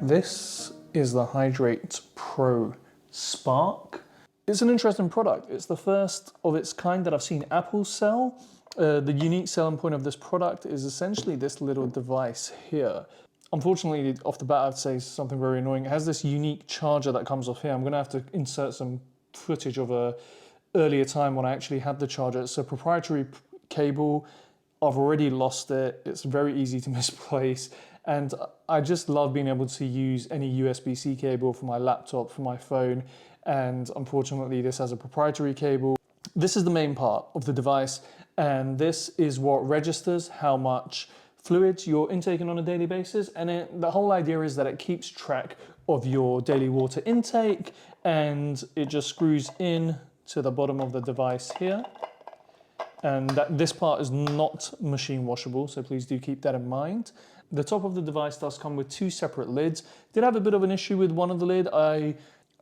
This is the Hydrate Pro Spark. It's an interesting product. It's the first of its kind that I've seen Apple sell. The unique selling point of this product is essentially this little device here. Unfortunately, off the bat, I'd say something very annoying. It has this unique charger that comes off here. I'm gonna have to insert some footage of a earlier time when I actually had the charger. It's a proprietary cable. I've already lost it. It's very easy to misplace. And I just love being able to use any USB-C cable for my laptop, for my phone. And unfortunately, this has a proprietary cable. This is the main part of the device. And this is what registers how much fluids you're intaking on a daily basis. And the whole idea is that it keeps track of your daily water intake, and it just screws in to the bottom of the device here. And this part is not machine washable, so please do keep that in mind. The top of the device does come with two separate lids. Did have a bit of an issue with one of the lid. I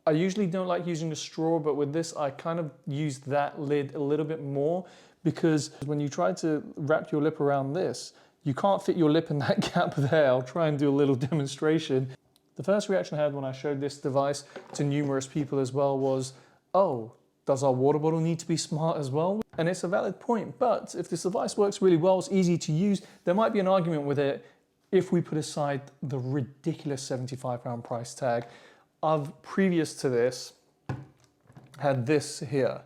usually don't like using a straw, but with this, I kind of used that lid a little bit more, because when you try to wrap your lip around this, you can't fit your lip in that gap there. I'll try and do a little demonstration. The first reaction I had when I showed this device to numerous people as well was, oh, does our water bottle need to be smart as well? And it's a valid point, but if this device works really well, it's easy to use, there might be an argument with it if we put aside the ridiculous £75 price tag. I've, previous to this, had this here,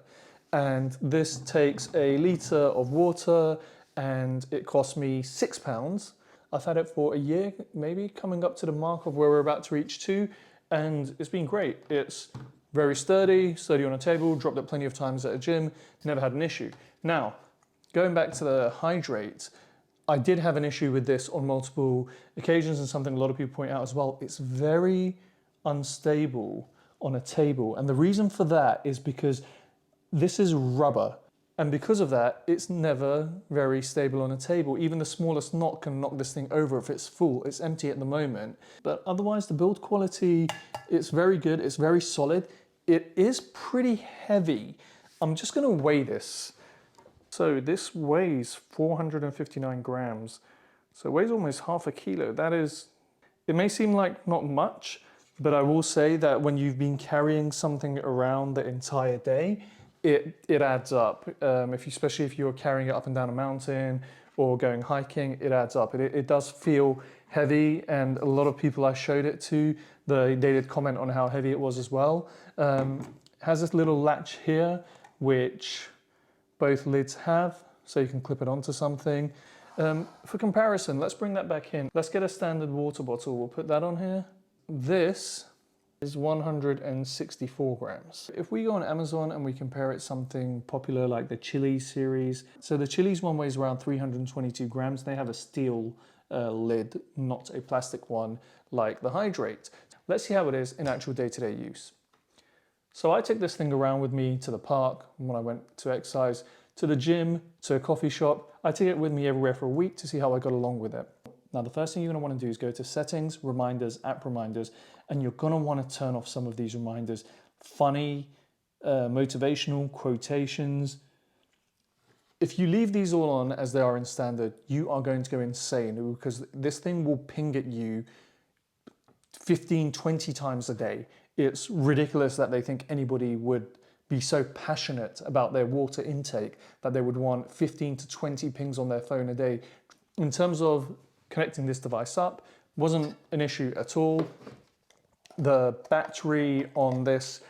and this takes a litre of water and it cost me £6. I've had it for a year, maybe, coming up to the mark of where we're about to reach 2, and it's been great. It's very sturdy on a table, dropped it plenty of times at a gym, never had an issue. Now, going back to the Hydrate, I did have an issue with this on multiple occasions, and something a lot of people point out as well. It's very unstable on a table. And the reason for that is because this is rubber. And because of that, it's never very stable on a table. Even the smallest knot can knock this thing over if it's full. It's empty at the moment. But otherwise, the build quality, it's very good. It's very solid. It is pretty heavy. I'm just gonna weigh this. So this weighs 459 grams. So it weighs almost half a kilo. That is, it may seem like not much, but I will say that when you've been carrying something around the entire day, it adds up. Especially if you're carrying it up and down a mountain or going hiking, it adds up. It does feel heavy, and a lot of people I showed it to, they did comment on how heavy it was as well. It has this little latch here, which both lids have, so you can clip it onto something. For comparison, let's bring that back in. Let's get a standard water bottle. We'll put that on here. This is 164 grams. If we go on Amazon and we compare it to something popular like the Chili's series, so the Chili's one weighs around 322 grams. They have a steel lid, not a plastic one like the Hydrate. Let's see how it is in actual day-to-day use. So I take this thing around with me to the park when I went to exercise, to the gym, to a coffee shop. I take it with me everywhere for a week to see how I got along with it. Now, the first thing you're gonna wanna do is go to settings, reminders, app reminders, and you're gonna wanna turn off some of these reminders. Funny, motivational, quotations. If you leave these all on as they are in standard, you are going to go insane, because this thing will ping at you 15, 20 times a day. It's ridiculous that they think anybody would be so passionate about their water intake that they would want 15 to 20 pings on their phone a day. In terms of connecting this device up, wasn't an issue at all. The battery on this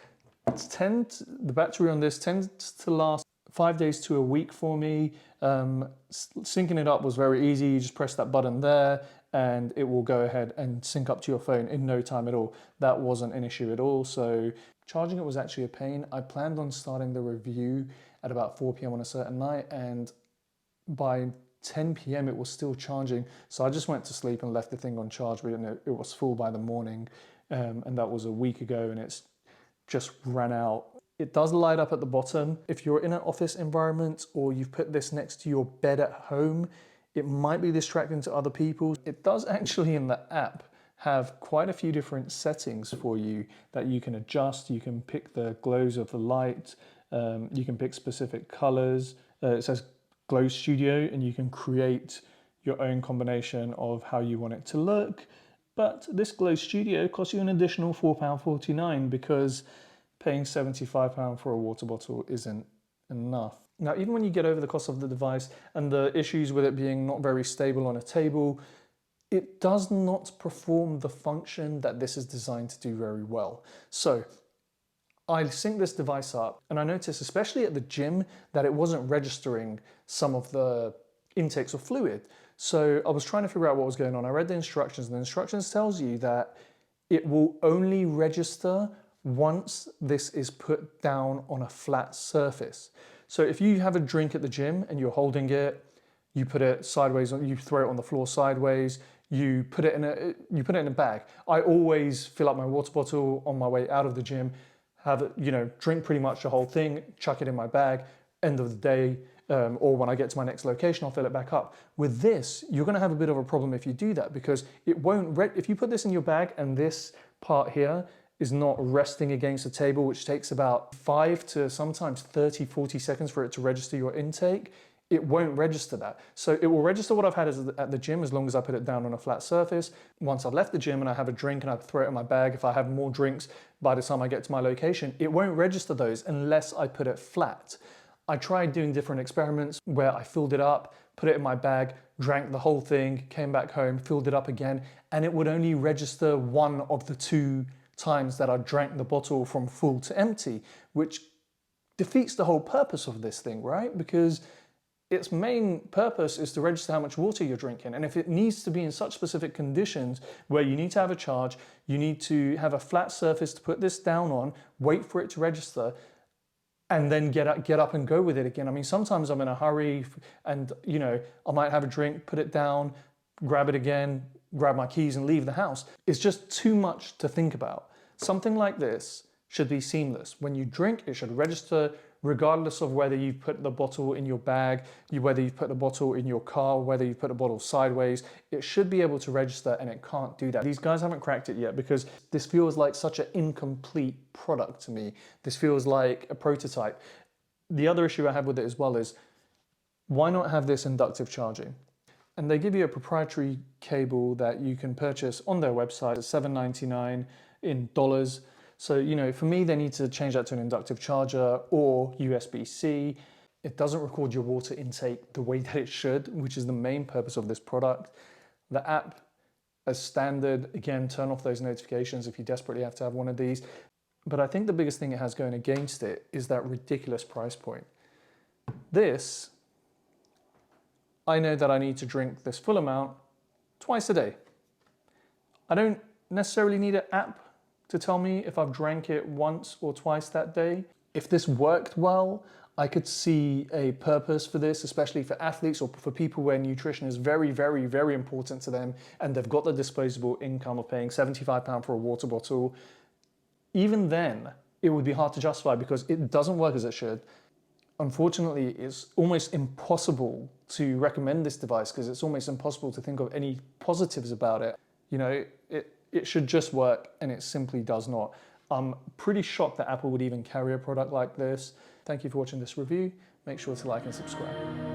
tends to last 5 days to a week for me. Syncing it up was very easy. You just press that button there and it will go ahead and sync up to your phone in no time at all. That wasn't an issue at all. So charging it was actually a pain. I planned on starting the review at about 4 p.m. on a certain night, and by 10 p.m. it was still charging. So I just went to sleep and left the thing on charge, but it was full by the morning. And that was a week ago, and it's just ran out. It does light up at the bottom. If you're in an office environment or you've put this next to your bed at home, it might be distracting to other people. It does actually, in the app, have quite a few different settings for you that you can adjust. You can pick the glows of the light. You can pick specific colors. It says Glow Studio, and you can create your own combination of how you want it to look. But this Glow Studio costs you an additional £4.49 because paying £75 for a water bottle isn't enough. Now, even when you get over the cost of the device and the issues with it being not very stable on a table, it does not perform the function that this is designed to do very well. So I synced this device up and I noticed, especially at the gym, that it wasn't registering some of the intakes of fluid. So I was trying to figure out what was going on. I read the instructions, and the instructions tells you that it will only register once this is put down on a flat surface. So if you have a drink at the gym and you're holding it, you put it sideways, you throw it on the floor sideways, you put it in a bag. I always fill up my water bottle on my way out of the gym, have it, drink pretty much the whole thing, chuck it in my bag, end of the day, or when I get to my next location, I'll fill it back up. With this, you're gonna have a bit of a problem if you do that, because it won't, if you put this in your bag and this part here is not resting against the table, which takes about 5 to sometimes 30, 40 seconds for it to register your intake, it won't register that. So it will register what I've had at the gym as long as I put it down on a flat surface. Once I've left the gym and I have a drink and I throw it in my bag, if I have more drinks by the time I get to my location, it won't register those unless I put it flat. I tried doing different experiments where I filled it up, put it in my bag, drank the whole thing, came back home, filled it up again, and it would only register one of the 2 times that I drank the bottle from full to empty, which defeats the whole purpose of this thing, right? Because its main purpose is to register how much water you're drinking. And if it needs to be in such specific conditions where you need to have a charge, you need to have a flat surface to put this down on, wait for it to register, and then get up and go with it again. I mean, sometimes I'm in a hurry and, I might have a drink, put it down, grab it again, grab my keys and leave the house. It's just too much to think about. Something like this should be seamless. When you drink, it should register regardless of whether you've put the bottle in your bag, whether you've put the bottle in your car, whether you put the bottle sideways. It should be able to register, and it can't do that. These guys haven't cracked it yet because this feels like such an incomplete product to me. This feels like a prototype. The other issue I have with it as well is, why not have this inductive charging? And they give you a proprietary cable that you can purchase on their website at $7.99 in dollars. So, for me, they need to change that to an inductive charger or USB-C. It doesn't record your water intake the way that it should, which is the main purpose of this product. The app, as standard, again, turn off those notifications if you desperately have to have one of these. But I think the biggest thing it has going against it is that ridiculous price point. This, I know that I need to drink this full amount twice a day. I don't necessarily need an app to tell me if I've drank it once or twice that day. If this worked well, I could see a purpose for this, especially for athletes or for people where nutrition is very, very, very important to them and they've got the disposable income of paying £75 for a water bottle. Even then, it would be hard to justify because it doesn't work as it should. Unfortunately, it's almost impossible to recommend this device because it's almost impossible to think of any positives about it. It should just work, and it simply does not. I'm pretty shocked that Apple would even carry a product like this. Thank you for watching this review. Make sure to like and subscribe.